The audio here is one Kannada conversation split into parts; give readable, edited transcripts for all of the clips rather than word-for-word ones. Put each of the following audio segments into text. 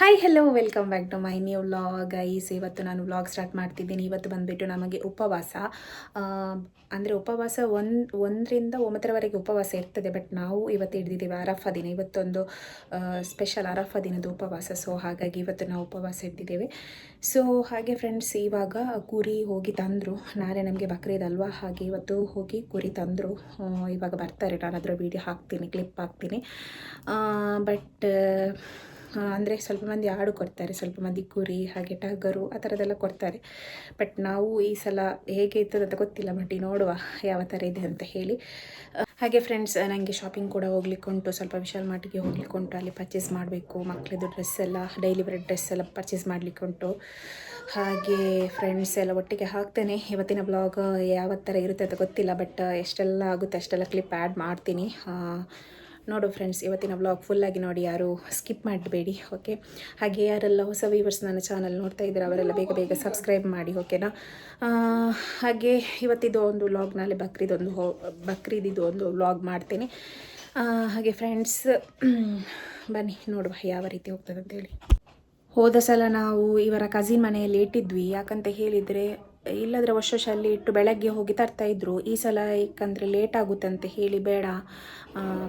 Hi hello welcome back to my new vlog guys. ಇವತ್ತು ನಾನು ವ್ಲಾಗ್ ಸ್ಟಾರ್ಟ್ ಮಾಡ್ತಿದ್ದೀನಿ. ಇವತ್ತು ಬಂದುಬಿಟ್ಟು ನಮಗೆ ಉಪವಾಸ, ಅಂದರೆ ಉಪವಾಸ 1ರಿಂದ 9ರವರೆಗೆ ಉಪವಾಸ ಇರ್ತದೆ. ಬಟ್ ನಾವು ಇವತ್ತು ಹಿಡ್ದಿದ್ದೀವಿ ಅರಫಾ ದಿನ. ಇವತ್ತೊಂದು ಸ್ಪೆಷಲ್ ಅರಫಾ ದಿನದ ಉಪವಾಸ. ಸೊ ಹಾಗಾಗಿ ಇವತ್ತು ನಾವು ಉಪವಾಸ ಇಟ್ಟಿದ್ದೇವೆ. ಸೊ ಹಾಗೆ ಫ್ರೆಂಡ್ಸ್, ಇವಾಗ ಕುರಿ ಹೋಗಿ ತಂದರು. ನಾಳೆ ನಮಗೆ ಬಕ್ರೀದ್ ಅಲ್ವಾ, ಹಾಗೆ ಇವತ್ತು ಹೋಗಿ ಕುರಿ ತಂದರು. ಇವಾಗ ಬರ್ತಾರೆ. ನಾನು ಅದರ ವೀಡಿಯೋ ಹಾಕ್ತೀನಿ, ಕ್ಲಿಪ್ ಹಾಕ್ತೀನಿ. ಬಟ್ ಅಂದರೆ ಸ್ವಲ್ಪ ಮಂದಿ ಆಡು ಕೊಡ್ತಾರೆ, ಸ್ವಲ್ಪ ಮಂದಿ ಕುರಿ, ಹಾಗೆ ಟಗರು ಆ ಥರದ್ದೆಲ್ಲ ಕೊಡ್ತಾರೆ. ಬಟ್ ನಾವು ಈ ಸಲ ಹೇಗೆ ಇರ್ತದೆ ಅಂತ ಗೊತ್ತಿಲ್ಲ, ಬಟ್ ನೋಡುವ ಯಾವ ಥರ ಇದೆ ಅಂತ ಹೇಳಿ. ಹಾಗೆ ಫ್ರೆಂಡ್ಸ್, ನನಗೆ ಶಾಪಿಂಗ್ ಕೂಡ ಹೋಗ್ಲಿಕ್ಕೆ ಉಂಟು. ಸ್ವಲ್ಪ ವಿಶಾಲ್ ಮಾರ್ಟಿಗೆ ಹೋಗ್ಲಿಕ್ಕೆ ಉಂಟು. ಅಲ್ಲಿ ಪರ್ಚೇಸ್ ಮಾಡಬೇಕು. ಮಕ್ಕಳದ್ದು ಡ್ರೆಸ್ ಎಲ್ಲ, ಡೈಲಿ ವೇರ್ ಡ್ರೆಸ್ ಎಲ್ಲ ಪರ್ಚೇಸ್ ಮಾಡಲಿಕ್ಕೆ ಉಂಟು. ಹಾಗೆ ಫ್ರೆಂಡ್ಸ್ ಎಲ್ಲ ಒಟ್ಟಿಗೆ ಹಾಕ್ತೇನೆ. ಇವತ್ತಿನ ಬ್ಲಾಗ್ ಯಾವ ಥರ ಇರುತ್ತೆ ಅಂತ ಗೊತ್ತಿಲ್ಲ, ಬಟ್ ಎಷ್ಟೆಲ್ಲ ಆಗುತ್ತೆ ಅಷ್ಟೆಲ್ಲ ಕ್ಲಿಪ್ ಆ್ಯಡ್ ಮಾಡ್ತೀನಿ. ನೋಡು ಫ್ರೆಂಡ್ಸ್, ಇವತ್ತಿನ ಬ್ಲಾಗ್ ಫುಲ್ಲಾಗಿ ನೋಡಿ, ಯಾರು ಸ್ಕಿಪ್ ಮಾಡಬೇಡಿ, ಓಕೆ. ಹಾಗೆ ಯಾರೆಲ್ಲ ಹೊಸ ವ್ಯೂವರ್ಸ್ ನನ್ನ ಚಾನಲ್ ನೋಡ್ತಾ ಇದ್ದಾರೆ ಅವರೆಲ್ಲ ಬೇಗ ಬೇಗ ಸಬ್ಸ್ಕ್ರೈಬ್ ಮಾಡಿ, ಓಕೆನಾ. ಹಾಗೆ ಇವತ್ತಿದ್ದು ಒಂದು ವ್ಲಾಗ್, ನಾಳೆ ಬಕ್ರೀದಿದ್ದು ಒಂದು ವ್ಲಾಗ್ ಮಾಡ್ತೀನಿ. ಹಾಗೆ ಫ್ರೆಂಡ್ಸ್, ಬನ್ನಿ ನೋಡುವ ಯಾವ ರೀತಿ ಹೋಗ್ತದೆ ಅಂತೇಳಿ. ಹೋದ ಸಲ ನಾವು ಇವರ ಕಸಿನ್ ಮನೆಯಲ್ಲಿ ಇಟ್ಟಿದ್ವಿ. ಯಾಕಂತ ಹೇಳಿದರೆ, ಇಲ್ಲದ್ರೆ ವರ್ಷ ಅಲ್ಲಿ ಇಟ್ಟು ಬೆಳಗ್ಗೆ ಹೋಗಿ ತರ್ತಾಯಿದ್ರು. ಈ ಸಲ ಏಕೆಂದರೆ ಲೇಟ್ ಆಗುತ್ತೆ ಅಂತ ಹೇಳಿ ಬೇಡ,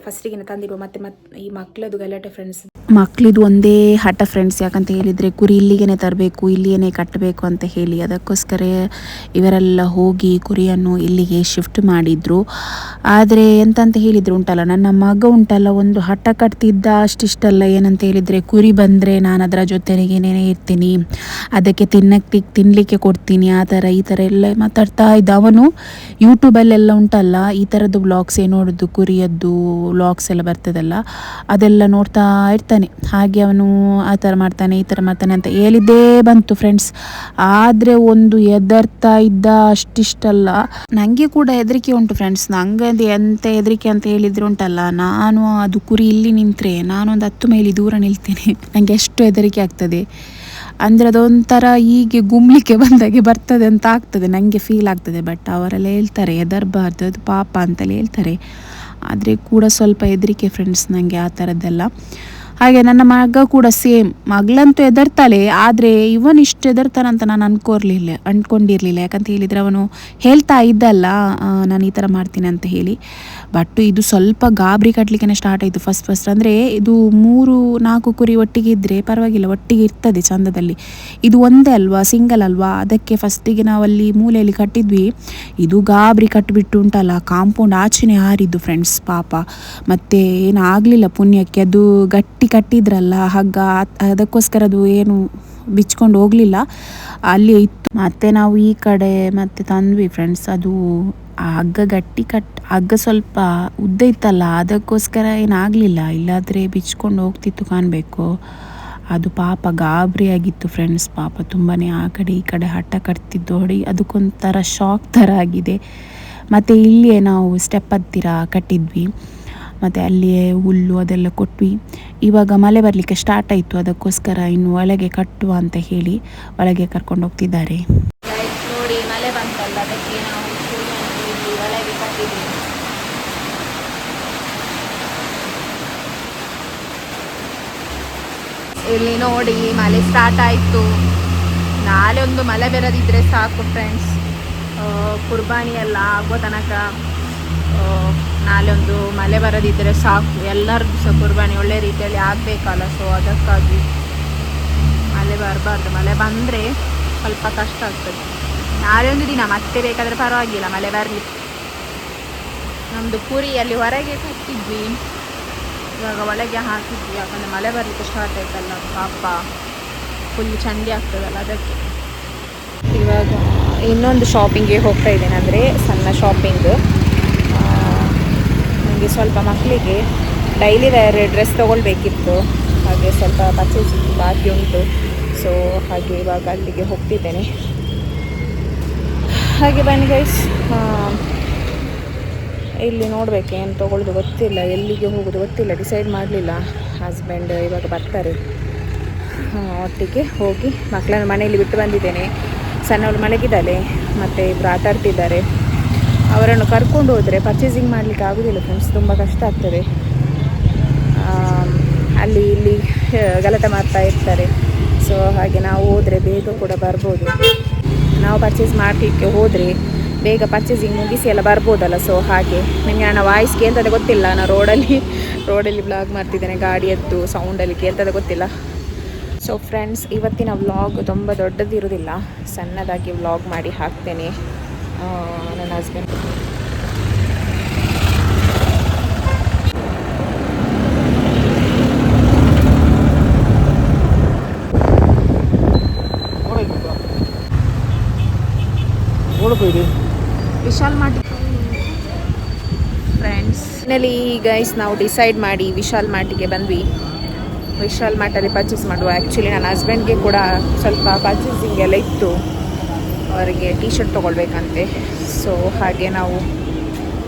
ಫಸ್ಟಿಗೆ ತಂದಿರುವ. ಮತ್ತು ಈ ಮಕ್ಕಳದು ಗಲಾಟೆ ಫ್ರೆಂಡ್ಸ್, ಮಕ್ಕಳಿದು ಒಂದೇ ಹಠ ಫ್ರೆಂಡ್ಸ್. ಯಾಕಂತ ಹೇಳಿದರೆ ಕುರಿ ಇಲ್ಲಿಗೇ ತರಬೇಕು, ಇಲ್ಲಿಯೇ ಕಟ್ಟಬೇಕು ಅಂತ ಹೇಳಿ, ಅದಕ್ಕೋಸ್ಕರ ಇವರೆಲ್ಲ ಹೋಗಿ ಕುರಿಯನ್ನು ಇಲ್ಲಿಗೆ ಶಿಫ್ಟ್ ಮಾಡಿದರು. ಆದರೆ ಎಂತಂತ ಹೇಳಿದರೆ ಉಂಟಲ್ಲ, ನನ್ನ ಮಗ ಉಂಟಲ್ಲ, ಒಂದು ಹಠ ಕಟ್ತಿದ್ದ ಅಷ್ಟಿಷ್ಟಲ್ಲ. ಏನಂತ ಹೇಳಿದರೆ, ಕುರಿ ಬಂದರೆ ನಾನು ಅದರ ಜೊತೆಗೇನೇ ಇರ್ತೀನಿ, ಅದಕ್ಕೆ ತಿನ್ನಲಿಕ್ಕೆ ಕೊಡ್ತೀನಿ, ಆ ಥರ ಈ ಥರ ಎಲ್ಲ ಮಾತಾಡ್ತಾ ಇದ್ದ. ಅವನು ಯೂಟ್ಯೂಬಲ್ಲೆಲ್ಲ ಉಂಟಲ್ಲ ಈ ಥರದ್ದು ವ್ಲಾಗ್ಸೇ ನೋಡೋದು, ಕುರಿಯದ್ದು ವ್ಲಾಗ್ಸ್ ಎಲ್ಲ ಬರ್ತದಲ್ಲ, ಅದೆಲ್ಲ ನೋಡ್ತಾ ಇರ್ತಾನೆ. ಹಾಗೆ ಅವನು ಆ ಥರ ಮಾಡ್ತಾನೆ, ಈ ಥರ ಮಾಡ್ತಾನೆ ಅಂತ ಹೇಳಿದ್ದೇ ಬಂತು ಫ್ರೆಂಡ್ಸ್. ಆದರೆ ಒಂದು ಹೆದರ್ತಾ ಇದ್ದ ಅಷ್ಟಿಷ್ಟಲ್ಲ. ನನಗೆ ಕೂಡ ಹೆದರಿಕೆ ಉಂಟು ಫ್ರೆಂಡ್ಸ್. ನಂಗೆ ಎಂತ ಹೆದರಿಕೆ ಅಂತ ಹೇಳಿದರೆ ಉಂಟಲ್ಲ, ನಾನು ಅದು ಕುರಿ ಇಲ್ಲಿ ನಿಂತರೆ ನಾನೊಂದು 10 ಮೈಲಿ ದೂರ ನಿಲ್ತೇನೆ. ನನಗೆ ಎಷ್ಟು ಹೆದರಿಕೆ ಆಗ್ತದೆ ಅಂದರೆ, ಅದೊಂಥರ ಹೀಗೆ ಗುಮ್ಲಿಕ್ಕೆ ಬಂದಾಗೆ ಬರ್ತದೆ ಅಂತ ಆಗ್ತದೆ, ನನಗೆ ಫೀಲ್ ಆಗ್ತದೆ. ಬಟ್ ಅವರೆಲ್ಲ ಹೇಳ್ತಾರೆ ಹೆದರಬಾರ್ದು, ಅದು ಪಾಪ ಅಂತಲೇ ಹೇಳ್ತಾರೆ. ಆದರೆ ಕೂಡ ಸ್ವಲ್ಪ ಹೆದರಿಕೆ ಫ್ರೆಂಡ್ಸ್ ನನಗೆ ಆ ಥರದ್ದೆಲ್ಲ. ಹಾಗೆ ನನ್ನ ಮಗ ಕೂಡ ಸೇಮ್, ಮಗಳಂತೂ ಹೆದರ್ತಾಳೆ. ಆದರೆ ಇವನು ಇಷ್ಟು ಹೆದರ್ತಾನಂತ ನಾನು ಅಂದ್ಕೊಂಡಿರಲಿಲ್ಲ. ಯಾಕಂತ ಹೇಳಿದರೆ ಅವನು ಹೇಳ್ತಾ ಇದ್ದಲ್ಲ ನಾನು ಈ ಥರ ಮಾಡ್ತೀನಿ ಅಂತ ಹೇಳಿ. ಬಟ್ ಇದು ಸ್ವಲ್ಪ ಗಾಬರಿ ಕಟ್ಟಲಿಕ್ಕೆ ಸ್ಟಾರ್ಟ್ ಆಯಿತು ಫಸ್ಟ್. ಅಂದರೆ ಇದು 3-4 ಕುರಿ ಒಟ್ಟಿಗೆ ಇದ್ದರೆ ಪರವಾಗಿಲ್ಲ, ಒಟ್ಟಿಗೆ ಇರ್ತದೆ ಚಂದದಲ್ಲಿ. ಇದು ಒಂದೇ ಅಲ್ವಾ, ಸಿಂಗಲ್ ಅಲ್ವಾ, ಅದಕ್ಕೆ ಫಸ್ಟಿಗೆ ನಾವಲ್ಲಿ ಮೂಲೆಯಲ್ಲಿ ಕಟ್ಟಿದ್ವಿ. ಇದು ಗಾಬರಿ ಕಟ್ಟಿಬಿಟ್ಟು ಉಂಟಲ್ಲ, ಕಾಂಪೌಂಡ್ ಆಚೆನೇ ಹಾರಿದ್ದು ಫ್ರೆಂಡ್ಸ್ ಪಾಪ. ಮತ್ತು ಏನಾಗಲಿಲ್ಲ ಪುಣ್ಯಕ್ಕೆ, ಅದು ಗಟ್ಟಿ ಕಟ್ಟಿದ್ರಲ್ಲ ಹಗ್ಗ, ಅದಕ್ಕೋಸ್ಕರ ಅದು ಏನು ಬಿಚ್ಕೊಂಡು ಹೋಗಲಿಲ್ಲ, ಅಲ್ಲಿ ಇತ್ತು. ಮತ್ತು ನಾವು ಈ ಕಡೆ ಮತ್ತೆ ತಂದ್ವಿ ಫ್ರೆಂಡ್ಸ್. ಅದು ಹಗ್ಗ ಸ್ವಲ್ಪ ಉದ್ದ ಇತ್ತಲ್ಲ, ಅದಕ್ಕೋಸ್ಕರ ಏನಾಗಲಿಲ್ಲ, ಇಲ್ಲಾದರೆ ಬಿಚ್ಕೊಂಡು ಹೋಗ್ತಿತ್ತು ಕಾಣಬೇಕು. ಅದು ಪಾಪ ಗಾಬರಿ ಆಗಿತ್ತು ಫ್ರೆಂಡ್ಸ್ ಪಾಪ, ತುಂಬಾ ಆ ಕಡೆ ಈ ಕಡೆ ಹಠ ಕಟ್ತಿದ್ದು ಹೊಡಿ, ಅದಕ್ಕೊಂಥರ ಶಾಕ್ ಥರ ಆಗಿದೆ. ಮತ್ತು ಇಲ್ಲಿಯೇ ನಾವು ಸ್ಟೆಪ್ ಹತ್ತಿರ ಕಟ್ಟಿದ್ವಿ, ಮತ್ತು ಅಲ್ಲಿಯೇ ಹುಲ್ಲು ಅದೆಲ್ಲ ಕೊಟ್ವಿ. ಇವಾಗ ಮಳೆ ಬರಲಿಕ್ಕೆ ಸ್ಟಾರ್ಟ್ ಆಯಿತು, ಅದಕ್ಕೋಸ್ಕರ ಇನ್ನು ಒಳಗೆ ಕಟ್ಟುವ ಅಂತ ಹೇಳಿ ಒಳಗೆ ಕರ್ಕೊಂಡು ಹೋಗ್ತಿದ್ದಾರೆ. ನೋಡಿ, ಮಳೆ ಬಂತಲ್ಲ, ಅದಕ್ಕೆ ನಾವು ಒಳಗೆ ಕಟ್ಟಿದ್ದೀವಿ. ಇಲ್ಲಿ ನೋಡಿ ಮಳೆ ಸ್ಟಾರ್ಟ್ ಆಯಿತು. ನಾಳೆ ಒಂದು ಮಳೆ ಬರದಿದ್ದರೆ ಸಾಕು ಫ್ರೆಂಡ್ಸ್, ಕುರ್ಬಾನಿ ಎಲ್ಲ ಆಗೋ ತನಕ ನಾಳೆ ಒಂದು ಮಳೆ ಬರದಿದ್ದರೆ ಸಾಕು. ಎಲ್ಲರದ್ದು ಸಹ ಕುರ್ಬಾನಿ ಒಳ್ಳೆ ರೀತಿಯಲ್ಲಿ ಆಗಬೇಕಲ್ಲ. ಸೊ ಅದಕ್ಕಾಗಿ ಮಳೆ ಬರಬಾರ್ದು. ಮಳೆ ಬಂದರೆ ಸ್ವಲ್ಪ ಕಷ್ಟ ಆಗ್ತದೆ. ನಾಳೆ ಒಂದು ದಿನ ಮತ್ತೆ ಬೇಕಾದರೆ ಪರವಾಗಿಲ್ಲ ಮಳೆ ಬರಲಿ. ನಮ್ಮದು ಕುರಿಯಲ್ಲಿ ಹೊರಗೆ ಕಟ್ಟಿದ್ವಿ, ಇವಾಗ ಒಳಗೆ ಹಾಕಿದ್ವಿ. ಯಾಕಂದರೆ ಮಳೆ ಬರಲಿಕ್ಕೆ ಸ್ಟಾರ್ಟ್ ಆಯ್ತಲ್ಲ, ಪಾಪ ಫುಲ್ ಚಂಡಿ ಆಗ್ತದಲ್ಲ, ಅದಕ್ಕೆ. ಇವಾಗ ಇನ್ನೊಂದು ಶಾಪಿಂಗ್ಗೆ ಹೋಗ್ತಾ ಇದ್ದೇನೆ, ಅಂದರೆ ಸಣ್ಣ ಶಾಪಿಂಗ್. ನನಗೆ ಸ್ವಲ್ಪ ಮಕ್ಕಳಿಗೆ ಡೈಲಿ ವೇರ್ ಡ್ರೆಸ್ ತೊಗೊಳ್ಬೇಕಿತ್ತು, ಹಾಗೆ ಸ್ವಲ್ಪ ಪರ್ಚೇಸಿಂಗ್ ಬಾಕಿ ಉಂಟು. ಸೊ ಹಾಗೆ ಇವಾಗ ಅಲ್ಲಿಗೆ ಹೋಗ್ತಿದ್ದೇನೆ. ಹಾಗೆ ಬನ್ನಿ ಗೈಸ್, ಇಲ್ಲಿ ನೋಡಬೇಕು ಏನು ತೊಗೊಳ್ಳೋದು ಗೊತ್ತಿಲ್ಲ, ಎಲ್ಲಿಗೆ ಹೋಗೋದು ಗೊತ್ತಿಲ್ಲ, ಡಿಸೈಡ್ ಮಾಡಲಿಲ್ಲ. ಹಸ್ಬೆಂಡ್ ಇವಾಗ ಬರ್ತಾರೆ, ಒಟ್ಟಿಗೆ ಹೋಗಿ ಮಕ್ಕಳನ್ನು ಮನೆಯಲ್ಲಿ ಬಿಟ್ಟು ಬಂದಿದ್ದೇನೆ. ಸಣ್ಣವಳು ಮಲಗಿದ್ದಾಳೆ, ಮತ್ತು ಇಬ್ಬರು ಆಟ ಆಡ್ತಿದ್ದಾರೆ. ಅವರನ್ನು ಕರ್ಕೊಂಡು ಹೋದರೆ ಪರ್ಚೇಸಿಂಗ್ ಮಾಡಲಿಕ್ಕೆ ಆಗೋದಿಲ್ಲ ಫ್ರೆಂಡ್ಸ್, ತುಂಬ ಕಷ್ಟ ಆಗ್ತದೆ. ಅಲ್ಲಿ ಇಲ್ಲಿ ಗಲಾಟೆ ಮಾಡ್ತಾ ಇರ್ತಾರೆ. ಸೊ ಹಾಗೆ ನಾವು ಹೋದರೆ ಬೇಗ ಕೂಡ ಬರ್ಬೋದು. ನಾವು ಪರ್ಚೇಸ್ ಮಾಡಲಿಕ್ಕೆ ಹೋದರೆ ಬೇಗ ಪರ್ಚೇಸಿಂಗ್ ಮುಗಿಸಿ ಎಲ್ಲ ಬರ್ಬೋದಲ್ಲ. ಸೊ ಹಾಗೆ ನಿಮಗೆ ನನ್ನ ವಾಯ್ಸ್ ಕೇಳ್ತದೆ ಗೊತ್ತಿಲ್ಲ, ನಾನು ರೋಡಲ್ಲಿ ಬ್ಲಾಗ್ ಮಾಡ್ತಿದ್ದೇನೆ, ಗಾಡಿಯದ್ದು ಸೌಂಡಲ್ಲಿ ಕೇಳ್ತದೆ ಗೊತ್ತಿಲ್ಲ. ಸೊ ಫ್ರೆಂಡ್ಸ್, ಇವತ್ತಿನ ವ್ಲಾಗ್ ತುಂಬ ದೊಡ್ಡದಿರೋದಿಲ್ಲ, ಸಣ್ಣದಾಗಿ ವ್ಲಾಗ್ ಮಾಡಿ ಹಾಕ್ತೇನೆ. ನನ್ನ husband Vishal mart friends finally guys ನಾವು ಡಿಸೈಡ್ ಮಾಡಿ ವಿಶಾಲ್ ಮಾರ್ಟಿಗೆ ಬಂದ್ವಿ. ವಿಶಾಲ್ ಮಾರ್ಟಲ್ಲಿ ಪರ್ಚೇಸ್ ಮಾಡುವ. ಆ್ಯಕ್ಚುಲಿ ನನ್ನ ಹಸ್ಬೆಂಡ್ಗೆ ಕೂಡ ಸ್ವಲ್ಪ ಪರ್ಚೇಸಿಂಗ್ ಎಲ್ಲ ಇತ್ತು, ಅವರಿಗೆ ಟೀ ಶರ್ಟ್ ತೊಗೊಳ್ಬೇಕಂತೆ. ಸೊ ಹಾಗೆ ನಾವು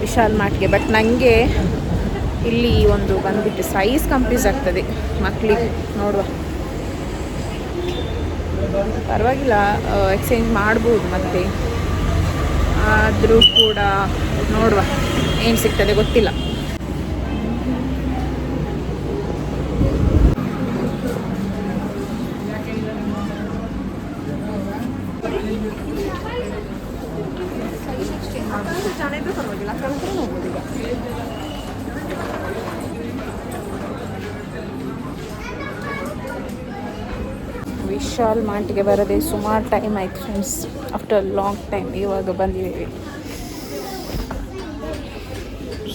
ವಿಶಾಲ್ ಮಾರ್ಟ್ಗೆ, ಬಟ್ ನನಗೆ ಇಲ್ಲಿ ಒಂದು ಬಂದುಬಿಟ್ಟು ಸೈಜ್ ಕನ್ಫ್ಯೂಸ್ ಆಗ್ತದೆ ಮಕ್ಕಳಿಗೆ. ನೋಡುವ, ಪರವಾಗಿಲ್ಲ ಎಕ್ಸ್ಚೇಂಜ್ ಮಾಡ್ಬೋದು ಮತ್ತೆ, ಆದರೂ ಕೂಡ ನೋಡುವ ಏನು ಸಿಗ್ತದೆ ಗೊತ್ತಿಲ್ಲ. ವಿಶಾಲ್ ಮಾರ್ಟ್ಗೆ ಬರದೆ ಸುಮಾರು ಟೈಮ್ ಆಯ್ತು ಫ್ರೆಂಡ್ಸ್, ಆಫ್ಟರ್ ಲಾಂಗ್ ಟೈಮ್ ಇವಾಗ ಬಂದಿದ್ದೇವೆ.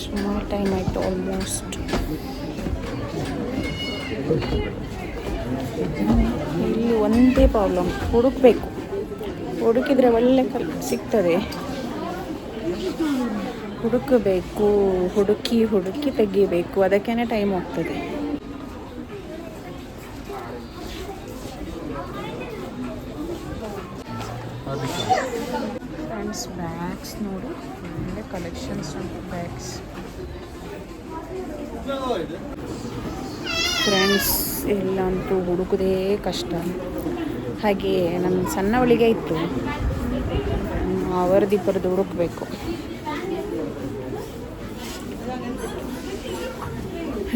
ಸುಮಾರು ಟೈಮ್ ಆಯಿತು, ಆಲ್ಮೋಸ್ಟ್. ಇಲ್ಲಿ ಒಂದೇ ಪ್ರಾಬ್ಲಮ್, ಹುಡುಕಬೇಕು. ಹುಡುಕಿದರೆ ಒಳ್ಳೆ ಸಿಗ್ತದೆ, ಹುಡುಕಬೇಕು, ಹುಡುಕಿ ತೆಗಿಬೇಕು, ಅದಕ್ಕೇ ಟೈಮ್ ಹೋಗ್ತದೆ. ಫ್ರೆಂಡ್ಸ್, ಬ್ಯಾಗ್ಸ್ ನೋಡಿ, ಒಳ್ಳೆ ಕಲೆಕ್ಷನ್ಸ್ ಉಂಟು ಬ್ಯಾಗ್ಸ್. ಫ್ರೆಂಡ್ಸ್, ಇಲ್ಲಂತೂ ಹುಡುಕೋದೇ ಕಷ್ಟ. ಹಾಗೆ ನಮ್ಮ ಸಣ್ಣವಳಿಗೆ ಇತ್ತು, ಅವರದಿಬ್ಬರದ್ದು ಹುಡುಕಬೇಕು.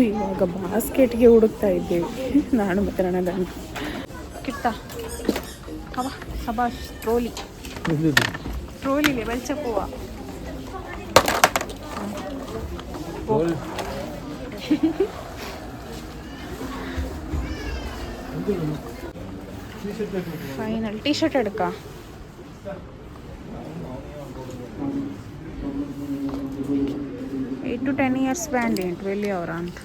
ಇವಾಗ ಬಾಸ್ಕೆಟ್ಗೆ ಹುಡುಕ್ತಾ ಇದ್ದೇವೆ ನಾನು ಮತ್ತು ನನ್ನ ಗಂಡ. ಕಿಟ್ಟ ಅವ ಸಬಾಷ್, ಟ್ರೋಲಿಲೆ ಬಲ್ಚಪ್ಪುವ. ಫೈನಲ್ ಟೀ ಶರ್ಟ್ ಎಡ್ಕ 8 to 10 years ಬ್ಯಾಂಡ್ ఏంటి వెళ్ళి ಅವರ ಅಂತ.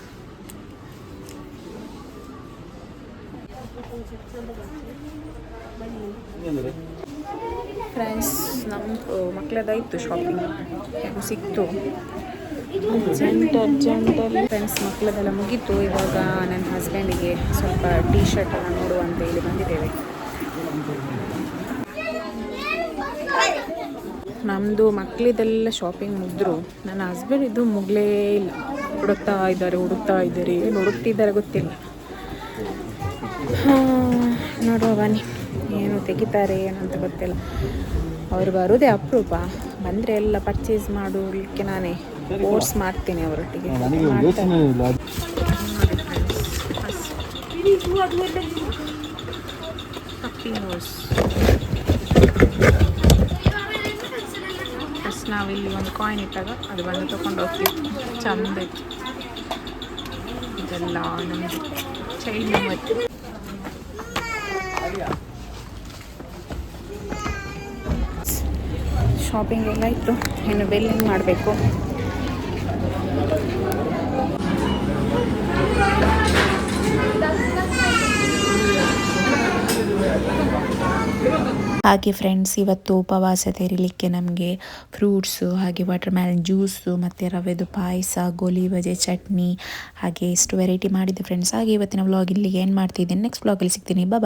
ಫ್ರೆಂಡ್ಸ್, ನಮ್ಮದು ಮಕ್ಕಳದಾಯಿತು ಶಾಪಿಂಗ್, ಸಿಕ್ತು ಅರ್ಜೆಂಟಲ್ಲಿ. ಫ್ರೆಂಡ್ಸ್, ಮಕ್ಕಳದೆಲ್ಲ ಮುಗೀತು. ಇವಾಗ ನನ್ನ ಹಸ್ಬೆಂಡಿಗೆ ಸ್ವಲ್ಪ ಟೀ ಶರ್ಟನ್ನು ನೋಡುವ ಅಂತ ಹೇಳಿ ಬಂದಿದ್ದೇವೆ. ನಮ್ಮದು ಮಕ್ಕಳಿದೆಲ್ಲ ಶಾಪಿಂಗ್ ಮುಗಿದ್ರು, ನನ್ನ ಹಸ್ಬೆಂಡ್ ಇದು ಮುಗಲೇ ಇಲ್ಲ. ಹುಡುಕ್ತಾ ಇದ್ದಾರೆ, ಏನು ಹುಡುಕ್ತಿದ್ದಾರೆ ಗೊತ್ತಿಲ್ಲ. ನೋಡುವ ಬನ್ನಿ, ಏನು ತೆಗಿತಾರೆ ಏನಂತ ಗೊತ್ತಿಲ್ಲ. ಅವರು ಬರೋದೇ ಅಪರೂಪ, ಬಂದರೆ ಎಲ್ಲ ಪರ್ಚೇಸ್ ಮಾಡಲಿಕ್ಕೆ ನಾನೇ ಫೋರ್ಸ್ ಮಾಡ್ತೀನಿ ಅವರೊಟ್ಟಿಗೆ. ಫಸ್ಟ್ ನಾವಿಲ್ಲಿ ಒಂದು ಕಾಯಿನ್ ಇಟ್ಟಾಗ ಅದು ಬಂದು ತೊಗೊಂಡು ಹೋಗ್ತೀವಿ. ಚಂದ ಇತ್ತು ಇದೆಲ್ಲ. ನಮ್ಮದು ಚೈಲ್ಡ್ ನಂಬರ್. ಶಾಪಿಂಗ್ ಎಲ್ಲ ಇತ್ತು, ಇನ್ನು ಬಿಲ್ಲಿಂಗ್ ಮಾಡಬೇಕು. ಹಾಗೆ ಫ್ರೆಂಡ್ಸ್, ಇವತ್ತು ಉಪವಾಸ ತೆರೀಲಿಕ್ಕೆ ನಮಗೆ ಫ್ರೂಟ್ಸು, ಹಾಗೆ ವಾಟರ್ ಮೆಲನ್ ಜ್ಯೂಸು, ಮತ್ತು ರವೆದು ಪಾಯಸ, ಗೋಲಿ ಬಜೆ ಚಟ್ನಿ, ಹಾಗೆ ಎಷ್ಟು ವೆರೈಟಿ ಮಾಡಿದೆ ಫ್ರೆಂಡ್ಸ್. ಹಾಗೆ ಇವತ್ತಿನ ವ್ಲಾಗ್ ಇಲ್ಲಿಗೆ ಏನು ಮಾಡ್ತಿದ್ದೀನಿ. ನೆಕ್ಸ್ಟ್ ವ್ಲಾಗಲ್ಲಿ ಸಿಗ್ತೀನಿ. ಬಾಯ್.